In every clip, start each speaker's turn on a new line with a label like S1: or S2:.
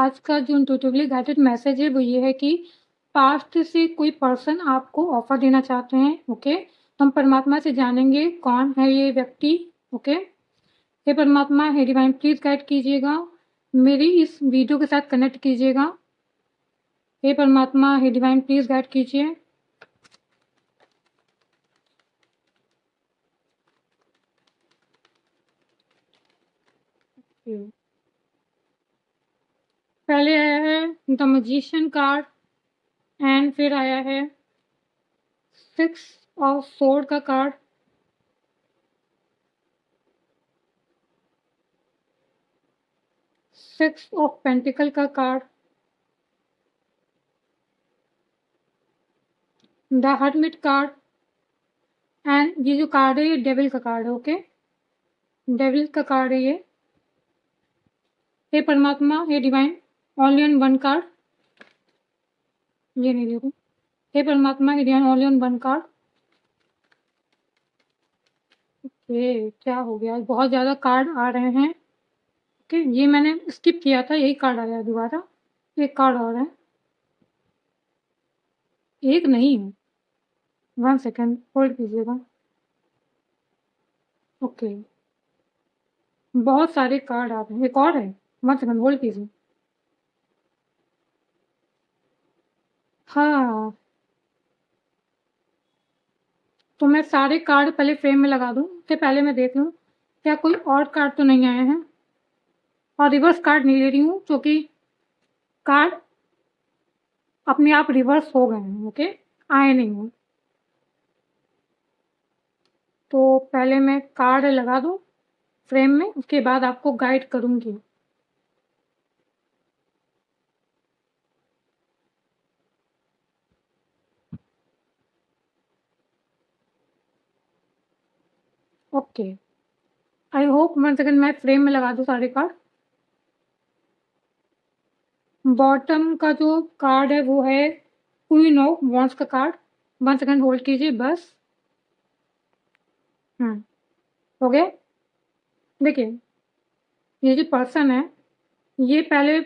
S1: आज का जो इंट्यूटिवली गाइडेड मैसेज है वो ये है कि पास्ट से कोई पर्सन आपको ऑफर देना चाहते हैं। ओके, हम परमात्मा से जानेंगे कौन है ये व्यक्ति। ओके, हे परमात्मा, हे डिवाइन, प्लीज गाइड कीजिएगा, मेरी इस वीडियो के साथ कनेक्ट कीजिएगा। हे परमात्मा, हे डिवाइन, प्लीज गाइड कीजिए। पहले आया है द मैजिशियन कार्ड एंड फिर आया है 6 ऑफ सोर्ड का कार्ड, 6 ऑफ पेंटिकल का card, the hermit card and ये जो कार्ड है ये डेविल का कार्ड है। ओके, डेविल का कार्ड है ये। हे परमात्मा, हे divine, only on one card, ये नहीं देखो। हे परमात्मा, हे divine, only on one card. Okay, क्या हो गया, बहुत ज़्यादा कार्ड आ रहे हैं। ओके, ये मैंने स्किप किया था, यही कार्ड आया दोबारा, एक कार्ड और है, एक नहीं है। 1 सेकेंड होल्ड कीजिएगा। ओके, बहुत सारे कार्ड आ रहे हैं, एक और है, 1 सेकेंड होल्ड कीजिए। हाँ, तो मैं सारे कार्ड पहले फ्रेम में लगा दूं, उससे पहले मैं देख लूं क्या कोई और कार्ड तो नहीं आए हैं। और रिवर्स कार्ड नहीं ले रही हूँ क्योंकि कार्ड अपने आप रिवर्स हो गए हैं। ओके, आए नहीं हूँ, तो पहले मैं कार्ड लगा दूं फ्रेम में, उसके बाद आपको गाइड करूंगी। ओके, आई होप 1 सेकेंड मैं फ्रेम में लगा दूं सारे कार्ड। बॉटम का जो कार्ड है वो है क्वीन ऑफ वॉन्ड्स का कार्ड। 1 सेकेंड होल्ड कीजिए बस। हो गया। देखिए, ये जो पर्सन है, ये पहले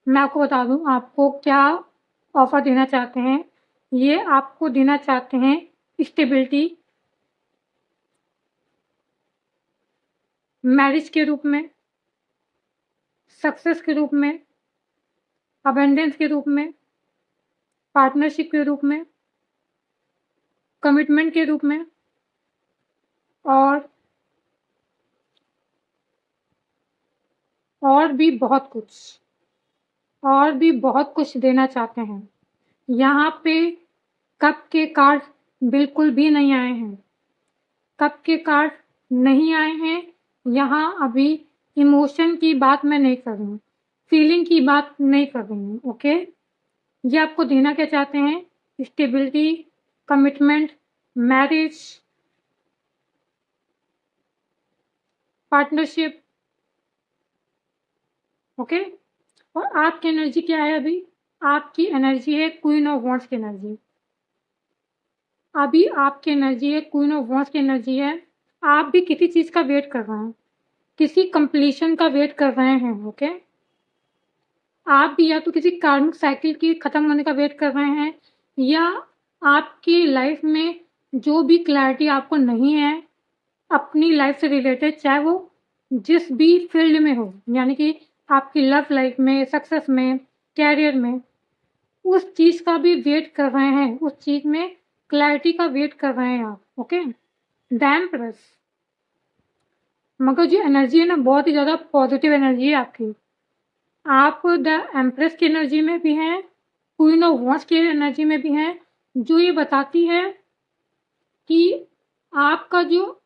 S1: मैं आपको बता दूं आपको क्या ऑफर देना चाहते हैं। ये आपको देना चाहते हैं स्टेबिलिटी, मैरिज के रूप में, सक्सेस के रूप में, अबेंडेंस के रूप में, पार्टनरशिप के रूप में, कमिटमेंट के रूप में, और भी बहुत कुछ, और भी बहुत कुछ देना चाहते हैं। यहाँ पे कप के कार्ड बिल्कुल भी नहीं आए हैं, कप के कार्ड नहीं आए हैं। यहाँ अभी इमोशन की बात मैं नहीं कर रही हूँ, फीलिंग की बात नहीं कर रही हूँ। ओके, ये आपको देना क्या चाहते हैं, stability, commitment, marriage, partnership. Okay, और आपकी एनर्जी क्या है अभी, आपकी एनर्जी है क्वीन ऑफ वॉन्ड्स की एनर्जी। अभी आपकी एनर्जी है क्वीन ऑफ वॉन्ड्स की एनर्जी है। आप भी किसी चीज़ का वेट कर रहे हैं, किसी कंप्लीशन का वेट कर रहे हैं। ओके, आप भी या तो किसी कार्मिक साइकिल की खत्म होने का वेट कर रहे हैं, या आपकी लाइफ में जो भी क्लैरिटी आपको नहीं है अपनी लाइफ से रिलेटेड, चाहे वो जिस भी फील्ड में हो, यानी कि आपकी लव लाइफ में, सक्सेस में, कैरियर में, उस चीज़ का भी वेट कर रहे हैं, उस चीज़ में क्लैरिटी का वेट कर रहे हैं आप। ओके, द एम्प्रेस, मगर जो एनर्जी है ना, बहुत ही ज़्यादा पॉजिटिव एनर्जी है आपकी। आप द एम्प्रेस की एनर्जी में भी हैं, क्वीन ऑफ वॉन्ड्स की एनर्जी में भी हैं, जो ये बताती है कि आपका जो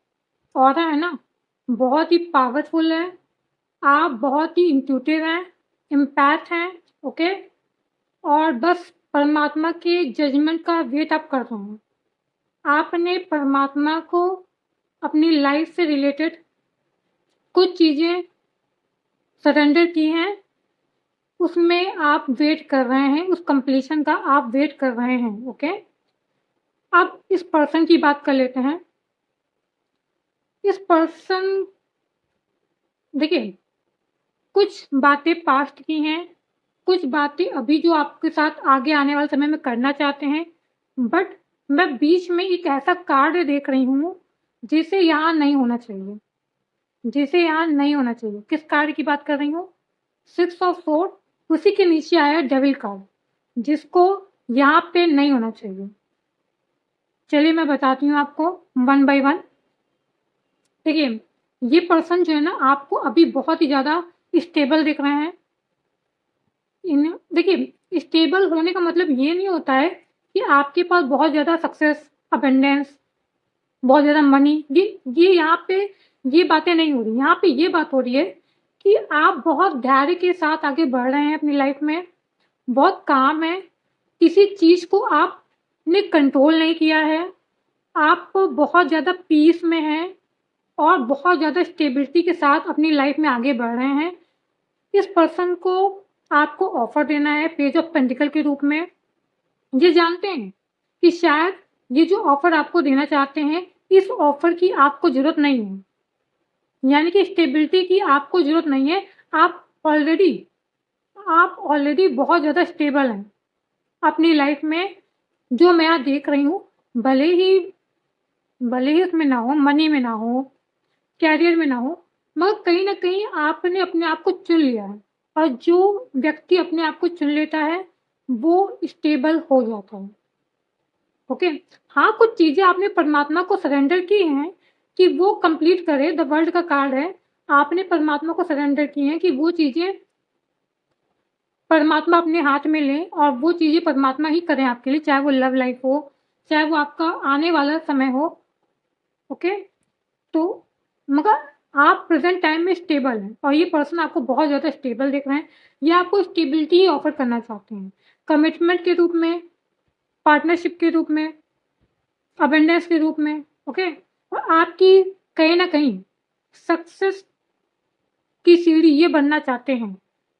S1: ऑरा है ना, बहुत ही पावरफुल है, आप बहुत ही इंट्यूटिव हैं, इम्पैथ हैं। ओके, और बस परमात्मा के जजमेंट का वेट आप कर रहे हैं। आपने परमात्मा को अपनी लाइफ से रिलेटेड कुछ चीज़ें सरेंडर की हैं, उसमें आप वेट कर रहे हैं, उस कंप्लीशन का आप वेट कर रहे हैं। ओके, अब इस पर्सन की बात कर लेते हैं। इस पर्सन, देखिए, कुछ बातें पास्ट की हैं, कुछ बातें अभी जो आपके साथ आगे आने वाले समय में करना चाहते हैं, बट मैं बीच में एक ऐसा कार्ड देख रही हूँ, जिसे यहाँ नहीं होना चाहिए, जिसे यहाँ नहीं होना चाहिए। किस कार्ड की बात कर रही हूँ? 6 ऑफ सोर्ड, उसी के नीचे आया डेविल कार्ड, जिसको यहाँ पे नहीं होना चाहिए। चलिए मैं बताती हूँ आपको वन बाय वन। देखिए, ये पर्सन जो है ना, आपको अभी बहुत ही ज़्यादा स्टेबल दिख रहे हैं। देखिए, स्टेबल होने का मतलब ये नहीं होता है कि आपके पास बहुत ज़्यादा सक्सेस, अबंडेंस, बहुत ज़्यादा मनी, ये यहाँ पे ये बातें नहीं हो रही। यहाँ पे ये बात हो रही है कि आप बहुत धैर्य के साथ आगे बढ़ रहे हैं अपनी लाइफ में, बहुत काम है, किसी चीज़ को आपने कंट्रोल नहीं किया है, आप बहुत ज़्यादा पीस में हैं और बहुत ज़्यादा स्टेबिलिटी के साथ अपनी लाइफ में आगे बढ़ रहे हैं। इस पर्सन को आपको ऑफर देना है पेज ऑफ पेंटिकल के रूप में। ये जानते हैं कि शायद ये जो ऑफर आपको देना चाहते हैं, इस ऑफर की आपको ज़रूरत नहीं है, यानी कि स्टेबिलिटी की आपको ज़रूरत नहीं है। आप ऑलरेडी बहुत ज़्यादा स्टेबल हैं अपनी लाइफ में। जो मैं यहाँ देख रही हूँ, भले ही उसमें ना हो, मनी में ना हो, कैरियर में ना हो, मगर कहीं न कहीं आपने अपने आप को चुन लिया है, और जो व्यक्ति अपने आप को चुन लेता है, वो स्टेबल हो जाता है। ओके? हाँ, कुछ चीज़ें आपने परमात्मा को सरेंडर की हैं कि वो कंप्लीट करे, द वर्ल्ड का कार्ड है। आपने परमात्मा को सरेंडर की हैं कि वो चीज़ें परमात्मा अपने हाथ में लें और वो चीज़ें परमात्मा ही करें आपके लिए, चाहे वो लव लाइफ हो, चाहे वो आपका आने वाला समय हो। ओके? तो मगर आप प्रेज़ेंट टाइम में स्टेबल हैं और ये पर्सन आपको बहुत ज़्यादा स्टेबल दिख रहे हैं। ये आपको स्टेबिलिटी ही ऑफ़र करना चाहते हैं, कमिटमेंट के रूप में, पार्टनरशिप के रूप में, अबंडेंस के रूप में। ओके? और आपकी कहीं न कहीं सक्सेस की सीढ़ी ये बनना चाहते हैं,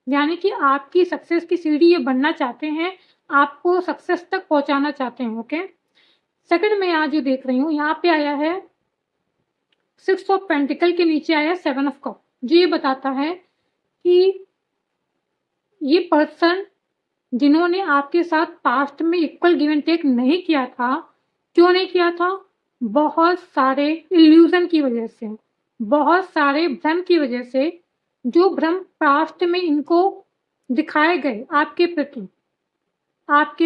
S1: यानी कि आपकी सक्सेस की सीढ़ी ये बनना चाहते हैं, आपको सक्सेस तक पहुँचाना चाहते हैं। ओके? सेकंड में यहाँ जो देख रही हूँ, यहाँ पे आया है 6 ऑफ पेंटिकल के नीचे आया 7 ऑफ कप, जो ये बताता है कि ये पर्सन जिन्होंने आपके साथ पास्ट में इक्वल गिव एंड टेक नहीं किया था, क्यों नहीं किया था? बहुत सारे इल्यूज़न की वजह से, बहुत सारे भ्रम की वजह से, जो भ्रम पास्ट में इनको दिखाए गए आपके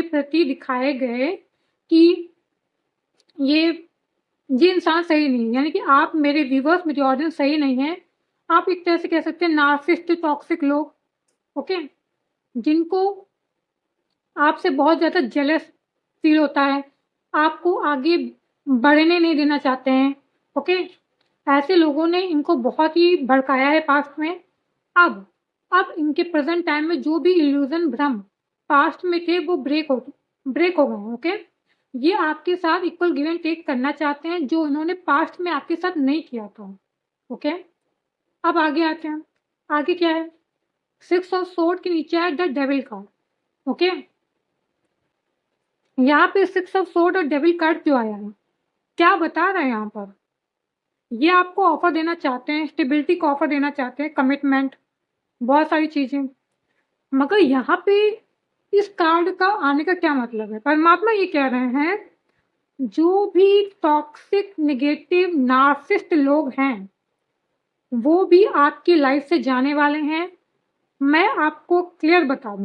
S1: प्रति दिखाए गए कि ये इंसान सही नहीं है, यानी कि आप मेरे व्यूअर्स, मेरे ऑडियंस सही नहीं है। आप एक तरह से कह सकते हैं नार्सिसिस्ट, टॉक्सिक लोग, ओके? जिनको आपसे बहुत ज़्यादा जेलस फ़ील होता है, आपको आगे बढ़ने नहीं देना चाहते हैं, ओके? ऐसे लोगों ने इनको बहुत ही भड़काया है पास्ट में। अब इनके प्रेज़ेंट टाइम में जो भी इल्यूज़न, भ्रम पास्ट में थे, वो ब्रेक हो गए, ओके? ये आपके साथ इक्वल गिव एंड टेक करना चाहते हैं, जो इन्होंने पास्ट में आपके साथ नहीं किया था। ओके? अब आगे आते हैं। आगे क्या है? 6 ऑफ सोर्ड के नीचे है द डेविल कार्ड। ओके? यहाँ पे 6 ऑफ सोर्ड और डेविल कार्ड क्यों आया है? क्या बता रहा है यहाँ पर? ये आपको ऑफर देना चाहते हैं, स्टेबिलिटी का ऑफर देना चाहते हैं, कमिटमेंट, बहुत सारी चीज़ें। मगर यहाँ पे इस कार्ड का आने का क्या मतलब है? परमात्मा ये कह रहे हैं, जो भी टॉक्सिक, नेगेटिव, नार्सिसिस्ट लोग हैं, वो भी आपकी लाइफ से जाने वाले हैं। मैं आपको क्लियर बता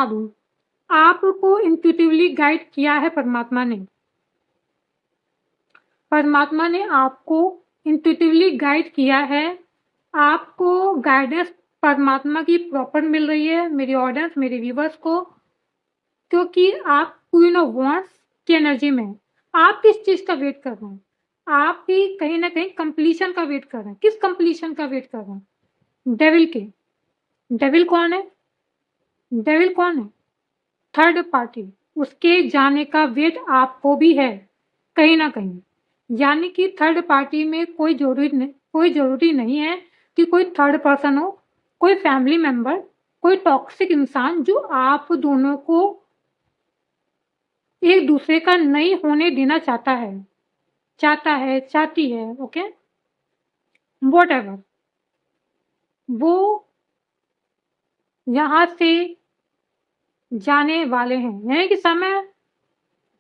S1: दूँ, आपको इंट्यूटिवली गाइड किया है परमात्मा ने। परमात्मा ने आपको इंट्यूटिवली गाइड किया है। आपको गाइडेंस परमात्मा की प्रॉपर मिल रही है, मेरी ऑडियंस, मेरे व्यूअर्स को, क्योंकि आप क्वीन ऑफ वांड्स की एनर्जी में हैं। आप किस चीज़ का वेट कर रहे हैं? आप भी कहीं न कहीं कंप्लीशन का वेट कर रहे हैं। किस कंप्लीशन का वेट कर रहे हैं? डेविल के। डेविल कौन है? डेविल कौन है? Third party. उसके जाने का वेट आपको भी है, कहीं न कहीं। यानी कि थर्ड पार्टी में कोई ज़रूरी नहीं है कि कोई थर्ड पर्सन हो, कोई फैमिली मेंबर, कोई टॉक्सिक इंसान जो आप दोनों को एक दूसरे का नहीं होने देना चाहता है, चाहती है, ओके? व्हाटएवर। वो यहाँ से जाने वाले हैं, यानी कि समय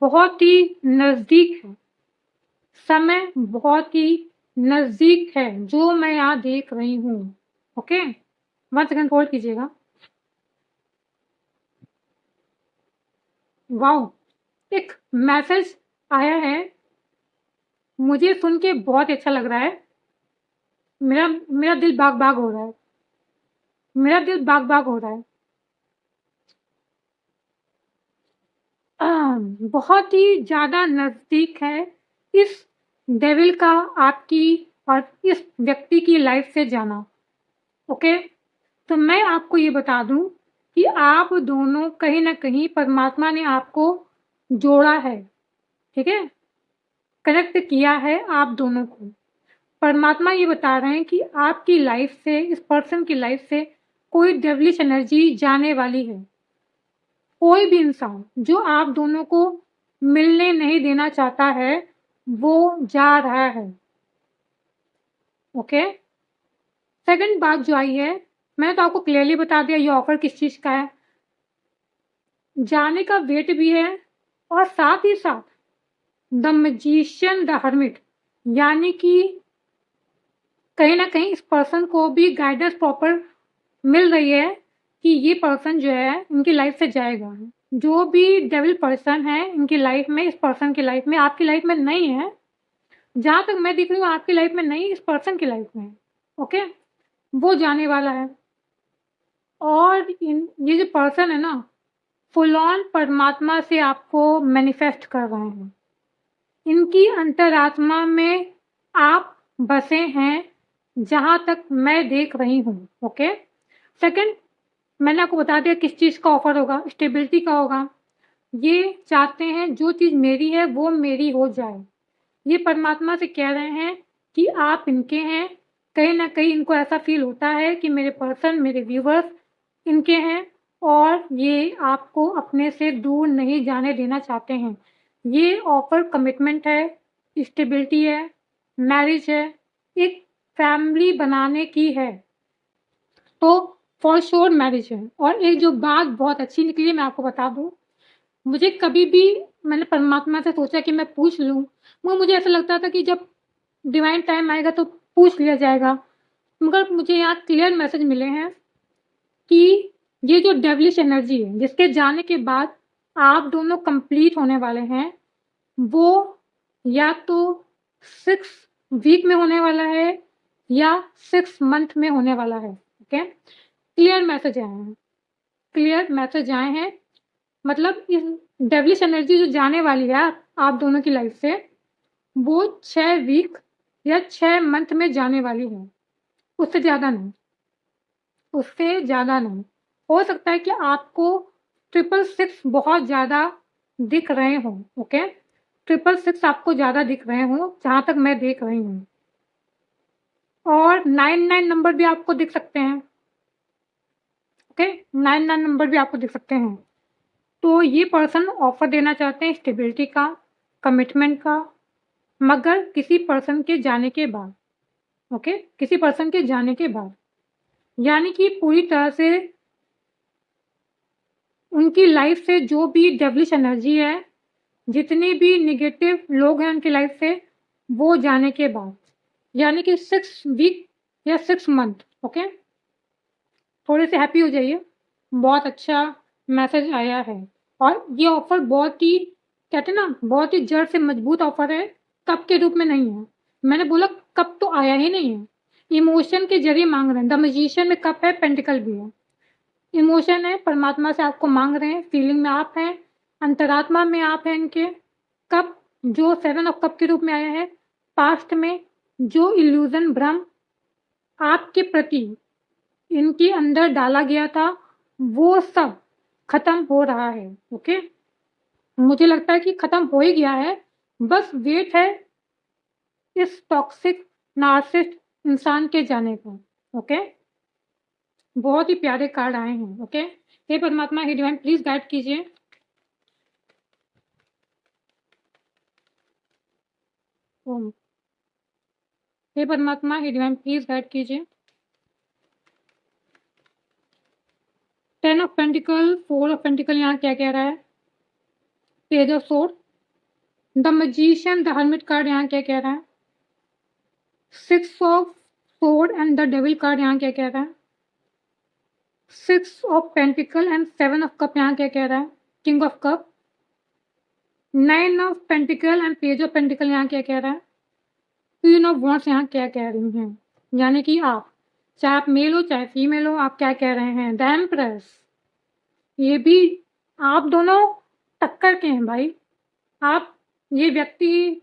S1: बहुत ही नज़दीक है। समय बहुत ही नज़दीक है जो मैं यहाँ देख रही हूँ। ओके, 1 सेकंड होल्ड कीजिएगा। वाओ! एक मैसेज आया है, मुझे सुन के बहुत अच्छा लग रहा है। मेरा मेरा दिल बाग-बाग हो रहा है। मेरा दिल बाग-बाग हो रहा है। बहुत ही ज़्यादा नज़दीक है इस डेविल का आपकी और इस व्यक्ति की लाइफ से जाना। ओके, तो मैं आपको ये बता दूं कि आप दोनों कहीं ना कहीं परमात्मा ने आपको जोड़ा है। ठीक है, कनेक्ट किया है आप दोनों को। परमात्मा ये बता रहे हैं कि आपकी लाइफ से, इस पर्सन की लाइफ से कोई डेविलिश एनर्जी जाने वाली है। कोई भी इंसान जो आप दोनों को मिलने नहीं देना चाहता है, वो जा रहा है। ओके, सेकंड बात जो आई है, मैंने तो आपको क्लियरली बता दिया ये ऑफर किस चीज़ का है। जाने का वेट भी है और साथ ही साथ द मैजिशियन द हर्मिट, यानी कि कहीं ना कहीं इस पर्सन को भी गाइडेंस प्रॉपर मिल रही है कि ये पर्सन जो है इनकी लाइफ से जाएगा। जो भी डेविल पर्सन है इनकी लाइफ में, इस पर्सन की लाइफ में, आपकी लाइफ में नहीं है। जहाँ तक मैं देख रही हूँ आपकी लाइफ में नहीं, इस पर्सन की लाइफ में है। ओके, वो जाने वाला है। और ये जो पर्सन है ना, फुल ऑन परमात्मा से आपको मैनिफेस्ट कर रहे हैं। इनकी अंतरात्मा में आप बसे हैं, जहाँ तक मैं देख रही हूँ। ओके, सेकंड, मैंने आपको बता दिया किस चीज़ का ऑफर होगा, स्टेबिलिटी का होगा। ये चाहते हैं जो चीज़ मेरी है वो मेरी हो जाए। ये परमात्मा से कह रहे हैं कि आप इनके हैं। कहीं न कहीं इनको ऐसा फ़ील होता है कि मेरे पर्सन, मेरे व्यूअर्स इनके हैं और ये आपको अपने से दूर नहीं जाने देना चाहते हैं। ये ऑफ़र कमिटमेंट है, स्टेबिलिटी है, मैरिज है, एक फैमिली बनाने की है। तो फॉर श्योर मैरिज है। और एक जो बात बहुत अच्छी निकली मैं आपको बता दूँ, मुझे कभी भी, मैंने परमात्मा से सोचा कि मैं पूछ लूँ, मगर मुझे ऐसा लगता था कि जब डिवाइन टाइम आएगा तो पूछ लिया जाएगा। मगर मुझे यहाँ क्लियर मैसेज मिले हैं कि ये जो डेविलिश एनर्जी है, जिसके जाने के बाद आप दोनों कंप्लीट होने वाले हैं, वो या तो 6 वीक में होने वाला है या 6 मंथ में होने वाला है। ओके, क्लियर मैसेज आए हैं, क्लियर मैसेज आए हैं। मतलब इस डेविलिश एनर्जी जो जाने वाली है आप दोनों की लाइफ से, वो 6 वीक या 6 मंथ में जाने वाली है, उससे ज़्यादा नहीं, उससे ज़्यादा नहीं। हो सकता है कि आपको 666 बहुत ज़्यादा दिख रहे हों। ओके, 666 आपको ज़्यादा दिख रहे हों, जहाँ तक मैं देख रही हूँ। और 99 नंबर भी आपको दिख सकते हैं। ओके, 99 नंबर भी आपको दिख सकते हैं। तो ये पर्सन ऑफर देना चाहते हैं स्टेबिलिटी का, कमिटमेंट का, मगर किसी पर्सन के जाने के बाद। ओके, किसी पर्सन के जाने के बाद, यानी कि पूरी तरह से उनकी लाइफ से जो भी डेविलिश एनर्जी है, जितने भी नेगेटिव लोग हैं उनकी लाइफ से, वो जाने के बाद, यानी कि 6 वीक या 6 मंथ। ओके, थोड़े से हैप्पी हो जाइए, बहुत अच्छा मैसेज आया है। और ये ऑफ़र बहुत ही, कहते हैं ना, बहुत ही जड़ से मजबूत ऑफ़र है, कप के रूप में नहीं है। मैंने बोला कप तो आया ही नहीं है, इमोशन के ज़रिए माँग रहे हैं। द मैजिशियन में कप है, पेंटिकल भी है। इमोशन है, परमात्मा से आपको माँग रहे हैं, फीलिंग में आप हैं, अंतरात्मा में आप हैं इनके। कप जो 7 ऑफ कप के रूप में आया है, पास्ट में जो इल्यूज़न, भ्रम आपके प्रति इनके अंदर डाला गया था, वो सब खत्म हो रहा है। ओके, मुझे लगता है कि खत्म हो ही गया है, बस वेट है इस टॉक्सिक नार्सिसिस्ट इंसान के जाने का। ओके, बहुत ही प्यारे कार्ड आए हैं। ओके, हे परमात्मा, हे डिवाइन, प्लीज गाइड कीजिए। ओम, हे परमात्मा, हे डिवाइन, प्लीज गाइड कीजिए। 10 ऑफ पेंटिकल, 4 ऑफ पेंटिकल, यहाँ क्या कह रहा है? Page of sword. The magician, the hermit card, यहाँ क्या कह रहा है? 6 of sword and the devil card, यहाँ क्या कह रहा है? 6 of pentacle and 7 of cup, यहाँ क्या कह रहा है? King of cup. 9 of pentacle and page of pentacle, यहाँ क्या कह रहा है? क्वीन ऑफ वॉन्ड्स, यहाँ क्या कह रही हैं? यानी कि आप, चाहे आप मेल हो चाहे फीमेल हो, आप क्या कह रहे हैं? The empress. ये भी आप दोनों टक्कर के हैं भाई। आप, ये व्यक्ति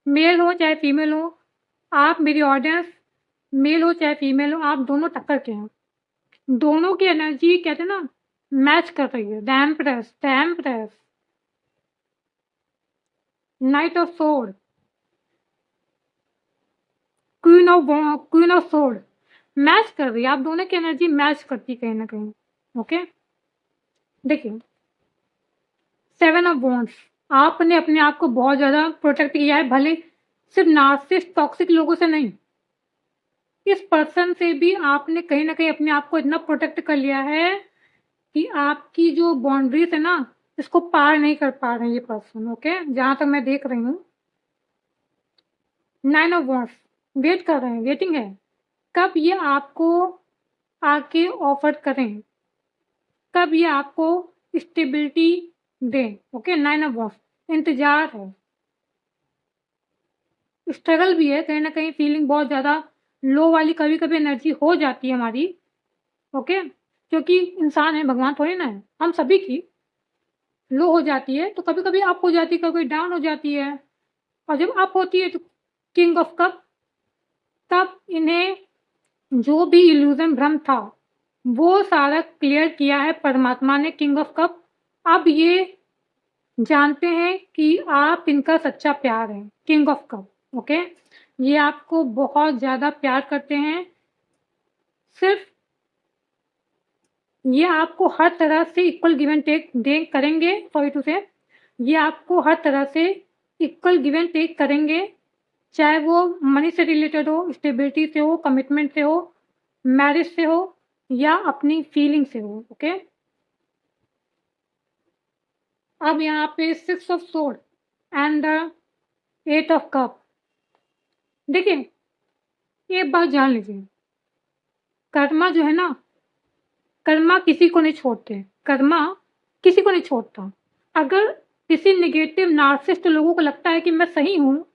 S1: मेल हो चाहे फीमेल हो, आप, मेरी ऑडियंस मेल हो चाहे फीमेल हो, आप दोनों टक्कर के हैं। दोनों की एनर्जी कहते हैं ना, मैच कर रही है। The empress, the empress. Night of sword, queen of sword, match कर रही है। आप दोनों की एनर्जी मैच करती कहीं ना कहीं। ओके, देखिए 7 ऑफ वॉन्ड्स, आपने अपने आप को बहुत ज़्यादा प्रोटेक्ट किया है, भले सिर्फ नार्सिसिस्ट टॉक्सिक लोगों से नहीं, इस पर्सन से भी आपने कहीं ना कहीं अपने आप को इतना प्रोटेक्ट कर लिया है कि आपकी जो बाउंड्रीज है ना, इसको पार नहीं कर पा रहे हैं ये पर्सन। ओके, जहाँ तक मैं देख रही हूँ 9 ऑफ वॉन्ड्स, वेट कर रहे हैं, वेटिंग है कब ये आपको आके ऑफर करें, कब ये आपको स्टेबिलिटी दें। ओके, 9 ऑफ वॉन्ड्स, इंतजार है, स्ट्रगल भी है, कहीं ना कहीं फीलिंग बहुत ज़्यादा लो वाली कभी कभी एनर्जी हो जाती है हमारी। ओके, क्योंकि इंसान है, भगवान थोड़ी ना है, हम सभी की लो हो जाती है, तो कभी कभी अप हो जाती है, कभी डाउन हो जाती है। और जब अप होती है तो किंग ऑफ कप, तब इन्हें जो भी इल्यूजन भ्रम था वो सारा क्लियर किया है परमात्मा ने। किंग ऑफ कप, अब ये जानते हैं कि आप इनका सच्चा प्यार है। किंग ऑफ कप, ओके, ये आपको बहुत ज़्यादा प्यार करते हैं, सिर्फ ये आपको हर तरह से इक्वल गिव एंड टेक दे करेंगे। सॉरी टू से, ये आपको हर तरह से इक्वल गिव एंड टेक करेंगे, चाहे वो मनी से रिलेटेड हो, स्टेबिलिटी से हो, कमिटमेंट से हो, मैरिज से हो, या अपनी फीलिंग से हो। ओके, अब यहाँ पे 6 of sword and the 8 of cup, देखिए एक बात जान लीजिए, कर्मा जो है ना, कर्मा किसी को नहीं छोड़ते, कर्मा किसी को नहीं छोड़ता। अगर किसी नेगेटिव नार्सिसिस्ट लोगों को लगता है कि मैं सही हूँ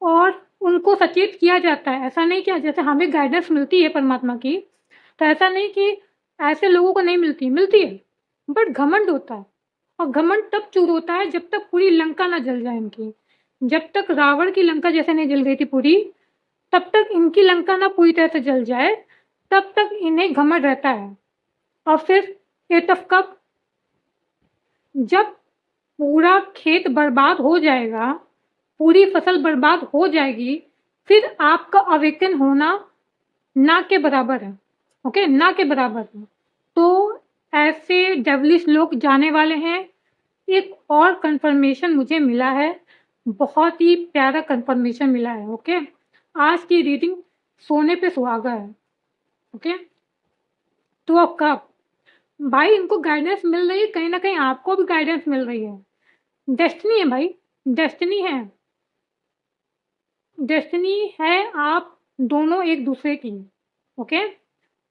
S1: और उनको सचेत किया जाता है, ऐसा नहीं किया, जैसे हमें गाइडेंस मिलती है परमात्मा की, तो ऐसा नहीं कि ऐसे लोगों को नहीं मिलती, मिलती है, बट घमंड होता है। और घमंड तब चूर होता है जब तक पूरी लंका ना जल जाए इनकी। जब तक रावण की लंका जैसे नहीं जल गई थी पूरी, तब तक इनकी लंका ना पूरी तरह से जल जाए, तब तक इन्हें घमंड रहता है। और फिर 8 ऑफ कप, जब पूरा खेत बर्बाद हो जाएगा, पूरी फसल बर्बाद हो जाएगी, फिर आपका अवेकन होना ना के बराबर है। ओके, ना के बराबर है। तो ऐसे डेवलिश लोग जाने वाले हैं। एक और कंफर्मेशन मुझे मिला है, बहुत ही प्यारा कंफर्मेशन मिला है। ओके, आज की रीडिंग सोने पे सुहागा है। ओके, 2 ऑफ कप, भाई इनको गाइडेंस मिल रही है, कहीं ना कहीं आपको भी गाइडेंस मिल रही है। डेस्टिनी है भाई, डेस्टिनी है, डेस्टिनी है आप दोनों एक दूसरे की। ओके,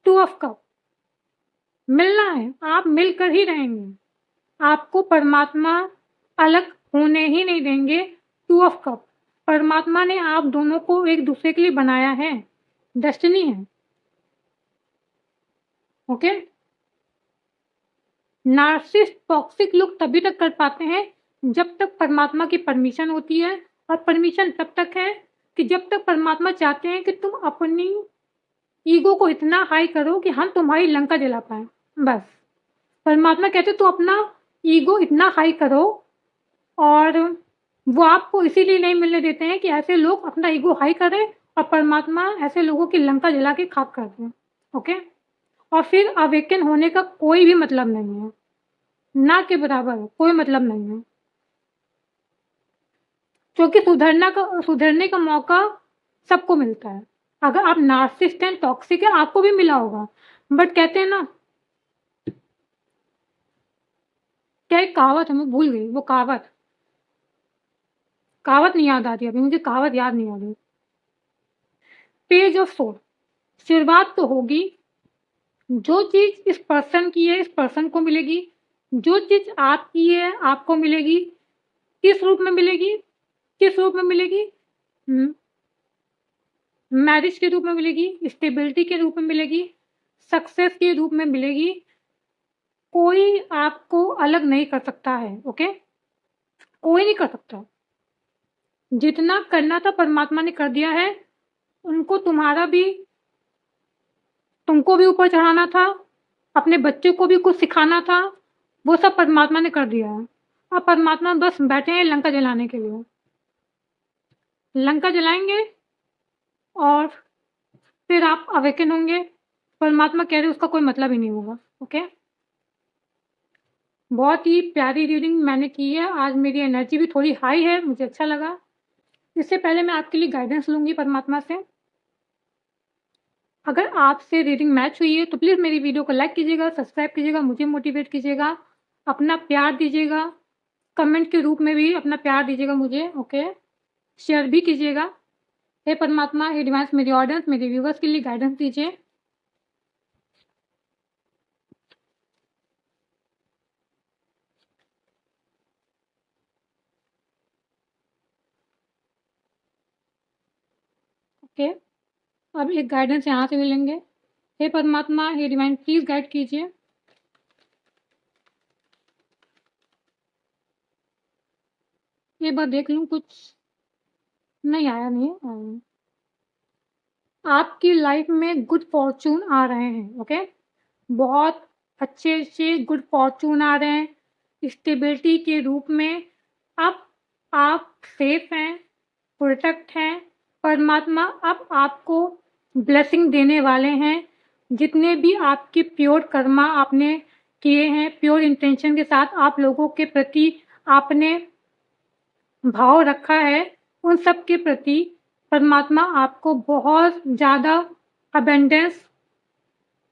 S1: 2 ऑफ कप, मिलना है, आप मिलकर ही रहेंगे, आपको परमात्मा अलग होने ही नहीं देंगे। 2 ऑफ कप, परमात्मा ने आप दोनों को एक दूसरे के लिए बनाया है, डेस्टिनी है। ओके, नार्सिसिस्ट टॉक्सिक लोग तभी तक कर पाते हैं जब तक परमात्मा की परमिशन होती है, और परमिशन तब तक है कि जब तक परमात्मा चाहते हैं कि तुम अपनी ईगो को इतना हाई करो कि हम तुम्हारी लंका जला पाए। बस परमात्मा कहते तो अपना ईगो इतना हाई करो, और वो आपको इसीलिए नहीं मिलने देते हैं कि ऐसे लोग अपना ईगो हाई करें, और परमात्मा ऐसे लोगों की लंका जला के खाक कर दें। ओके, और फिर अवेकन होने का कोई भी मतलब नहीं है, ना के बराबर है, कोई मतलब नहीं है, क्योंकि सुधरने का मौका सबको मिलता है। अगर आप नार्सिसिस्ट हैं, टॉक्सिक है, आपको भी मिला होगा, बट कहते हैं ना क्या एक कहावत है, मैं भूल गई वो कहावत नहीं याद आ रही अभी, मुझे कहावत याद नहीं आ रही। पेज ऑफ सोल, शुरुआत तो होगी। जो चीज इस पर्सन की है इस पर्सन को मिलेगी, जो चीज आपकी है आपको मिलेगी। किस रूप में मिलेगी? किस रूप में मिलेगी? मैरिज के रूप में मिलेगी, स्टेबिलिटी के रूप में मिलेगी, सक्सेस के रूप में मिलेगी। कोई आपको अलग नहीं कर सकता है। ओके, कोई नहीं कर सकता। जितना करना था परमात्मा ने कर दिया है। उनको तुमको भी ऊपर चढ़ाना था, अपने बच्चे को भी कुछ सिखाना था, वो सब परमात्मा ने कर दिया है। अब परमात्मा बस बैठे हैं लंका जलाने के लिए। लंका जलाएंगे और फिर आप अवेकन होंगे। परमात्मा कह रहे उसका कोई मतलब ही नहीं होगा। ओके, बहुत ही प्यारी रीडिंग मैंने की है आज। मेरी एनर्जी भी थोड़ी हाई है, मुझे अच्छा लगा। इससे पहले मैं आपके लिए गाइडेंस लूंगी परमात्मा से। अगर आपसे रीडिंग मैच हुई है तो प्लीज़ मेरी वीडियो को लाइक कीजिएगा, सब्सक्राइब कीजिएगा, मुझे मोटिवेट कीजिएगा, अपना प्यार दीजिएगा, कमेंट के रूप में भी अपना प्यार दीजिएगा मुझे। ओके, शेयर भी कीजिएगा। हे परमात्मा, हे डिवाइन्स, मेरी ऑडियंस, मेरे व्यूवर्स के लिए गाइडेंस दीजिए। ओके, अब एक गाइडेंस यहाँ से भी लेंगे। हे परमात्मा, हे डिवाइन, प्लीज़ गाइड कीजिए। एक बार देख लूँ, कुछ नहीं आया। नहीं आया। आपकी लाइफ में गुड फॉर्चून आ रहे हैं। ओके, बहुत अच्छे अच्छे गुड फॉर्चून आ रहे हैं स्टेबिलिटी के रूप में। अब आप सेफ हैं, प्रोटेक्ट हैं। परमात्मा अब आपको ब्लेसिंग देने वाले हैं। जितने भी आपके प्योर कर्मा आपने किए हैं, प्योर इंटेंशन के साथ आप लोगों के प्रति आपने भाव रखा है, उन सब के प्रति परमात्मा आपको बहुत ज़्यादा अबेंडेंस,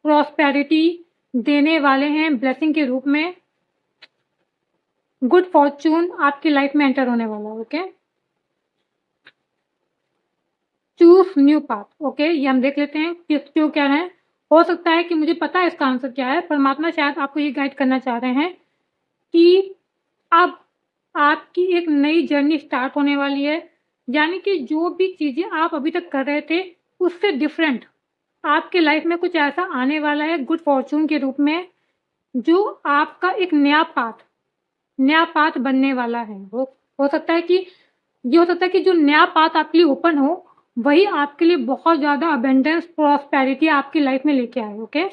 S1: प्रॉस्पेरिटी देने वाले हैं ब्लेसिंग के रूप में। गुड फॉर्चून आपकी लाइफ में एंटर होने वाला है। Okay, choose new path. Okay, ये हम देख लेते हैं कि क्यों कह रहे हैं। हो सकता है कि मुझे पता है इसका आंसर क्या है। परमात्मा शायद आपको ये गाइड करना चाह रहे हैं कि अब आपकी एक नई जर्नी स्टार्ट होने वाली है। यानी कि जो भी चीज़ें आप अभी तक कर रहे थे उससे डिफरेंट आपके लाइफ में कुछ ऐसा आने वाला है गुड फॉर्चून के रूप में, जो आपका एक नया पाथ बनने वाला है। हो सकता है कि ये हो सकता है कि जो नया पाथ आपके लिए ओपन हो वही आपके लिए बहुत ज़्यादा अबेंडेंस, प्रॉस्पेरिटी आपकी लाइफ में लेके आए। ओके,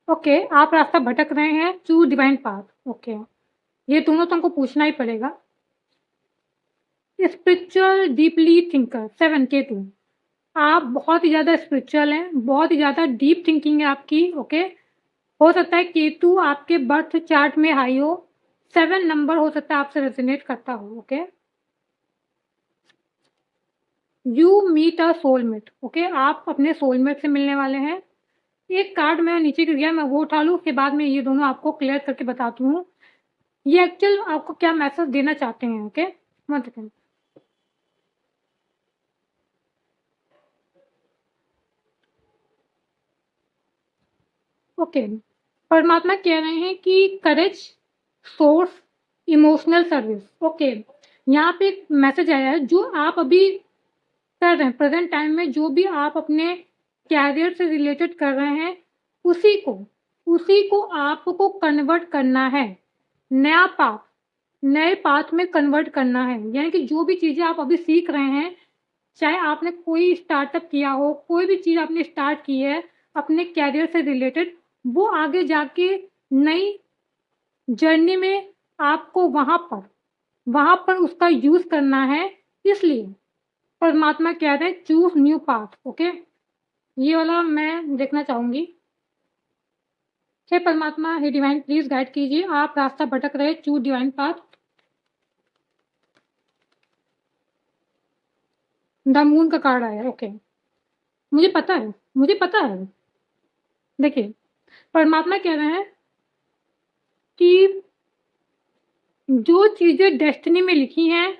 S1: ओके, आप रास्ता भटक रहे हैं, चूज डिवाइन पाथ। ओके, ये दोनों तो हमको पूछना ही पड़ेगा। स्पिरिचुअल डीपली थिंकर 7 Ketu, आप बहुत ही ज़्यादा स्पिरिचुअल हैं, बहुत ही ज़्यादा डीप थिंकिंग है आपकी। ओके, हो सकता है केतु आपके बर्थ चार्ट में हाई हो, 7 नंबर हो सकता है आपसे रेजोनेट करता हो। Okay, you meet a soulmate. Okay, आप अपने सोलमेट से मिलने वाले हैं। एक कार्ड मैं नीचे गिर गया, मैं वो उठा लूँ, उसके बाद में ये दोनों आपको क्लियर करके बताती हूँ ये एक्चुअल आपको क्या मैसेज देना चाहते हैं। Okay, 1 second. ओके, परमात्मा कह रहे हैं कि करेज, सोर्स, इमोशनल सर्विस। ओके, यहाँ पे एक मैसेज आया है जो आप अभी कर रहे हैं प्रेजेंट टाइम में, जो भी आप अपने कैरियर से रिलेटेड कर रहे हैं उसी को आपको कन्वर्ट करना है। नए पाथ में कन्वर्ट करना है। यानी कि जो भी चीज़ें आप अभी सीख रहे हैं, चाहे आपने कोई स्टार्टअप किया हो, कोई भी चीज़ आपने स्टार्ट की है अपने कैरियर से रिलेटेड, वो आगे जाके नई जर्नी में आपको वहाँ पर उसका यूज़ करना है। इसलिए परमात्मा कह रहे हैं चूज न्यू पाथ। ओके, ये वाला मैं देखना चाहूँगी। हे परमात्मा, हे डिवाइन, प्लीज गाइड कीजिए। आप रास्ता भटक रहे, choose divine path. The moon का कार्ड आया। ओके, मुझे पता है। देखिए, परमात्मा कह रहे हैं कि जो चीज़ें डेस्टिनी में लिखी हैं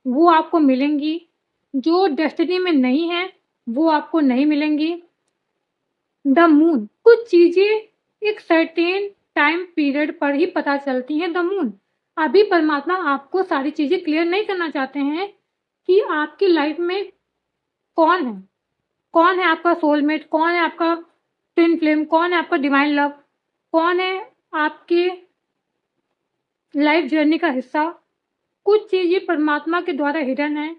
S1: वो आपको मिलेंगी, जो डेस्टिनी में नहीं है वो आपको नहीं मिलेंगी। द मून, कुछ चीज़ें एक सर्टेन टाइम पीरियड पर ही पता चलती हैं। द मून, अभी परमात्मा आपको सारी चीज़ें क्लियर नहीं करना चाहते हैं कि आपकी लाइफ में कौन है, कौन है आपका सोलमेट, कौन है आपका ट्विन फ्लेम, कौन है आपका डिवाइन लव, कौन है आपके लाइफ जर्नी का हिस्सा। कुछ चीज़ें परमात्मा के द्वारा हिडन है।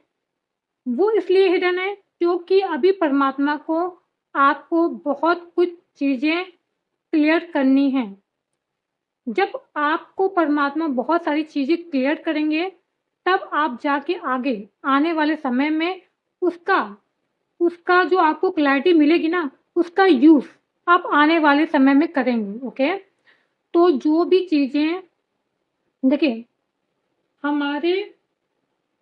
S1: वो इसलिए हिडन है क्योंकि अभी परमात्मा को आपको बहुत कुछ चीज़ें क्लियर करनी है। जब आपको परमात्मा बहुत सारी चीज़ें क्लियर करेंगे तब आप जाके आगे आने वाले समय में उसका उसका जो आपको क्लैरिटी मिलेगी ना, उसका यूज़ आप आने वाले समय में करेंगे। ओके, तो जो भी चीज़ें देखिए, हमारे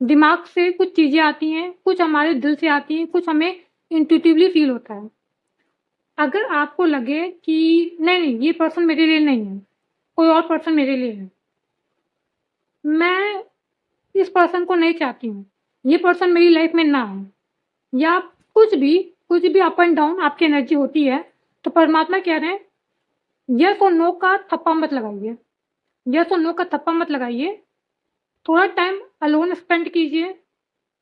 S1: दिमाग से कुछ चीज़ें आती हैं, कुछ हमारे दिल से आती हैं, कुछ हमें इंट्यूटिवली फील होता है। अगर आपको लगे कि नहीं ये पर्सन मेरे लिए नहीं है, कोई और पर्सन मेरे लिए है, मैं इस पर्सन को नहीं चाहती हूँ, ये पर्सन मेरी लाइफ में ना आए, या कुछ भी अप एंड डाउन आपकी एनर्जी होती है, तो परमात्मा कह रहे हैं यस और नो का थप्पा मत लगाइए, यस और नो का थप्पा मत लगाइए। थोड़ा टाइम अलोन स्पेंड कीजिए,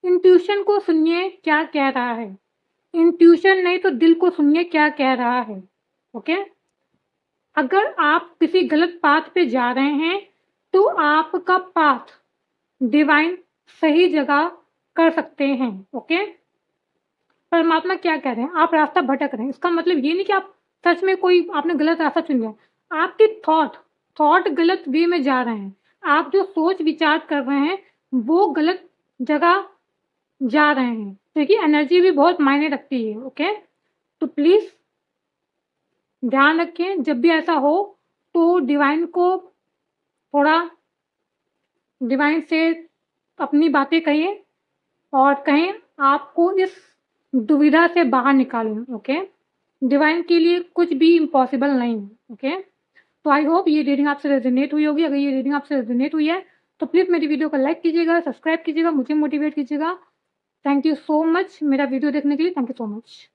S1: इंट्यूशन को सुनिए क्या कह रहा है, इंट्यूशन नहीं तो दिल को सुनिए क्या कह रहा है। ओके, अगर आप किसी गलत पाथ पे जा रहे हैं तो आपका पाथ डिवाइन सही जगह कर सकते हैं। ओके, परमात्मा क्या कह रहे हैं, आप रास्ता भटक रहे हैं, इसका मतलब ये नहीं कि आप सच में कोई आपने गलत रास्ता चुन लिया, आपके थॉट गलत वे में जा रहे हैं, आप जो सोच विचार कर रहे हैं वो गलत जगह जा रहे हैं, क्योंकि एनर्जी भी बहुत मायने रखती है। ओके, तो प्लीज़ ध्यान रखें, जब भी ऐसा हो तो डिवाइन को थोड़ा डिवाइन से अपनी बातें कहिए और कहें आपको इस दुविधा से बाहर निकालें। ओके, डिवाइन के लिए कुछ भी इम्पॉसिबल नहीं है। ओके, तो आई होप ये रीडिंग आपसे रेजोनेट हुई होगी। अगर ये रीडिंग आपसे रेजोनेट हुई है तो प्लीज़ मेरी वीडियो को लाइक कीजिएगा, सब्सक्राइब कीजिएगा, मुझे मोटिवेट कीजिएगा। थैंक यू सो मच मेरा वीडियो देखने के लिए। Thank you so much.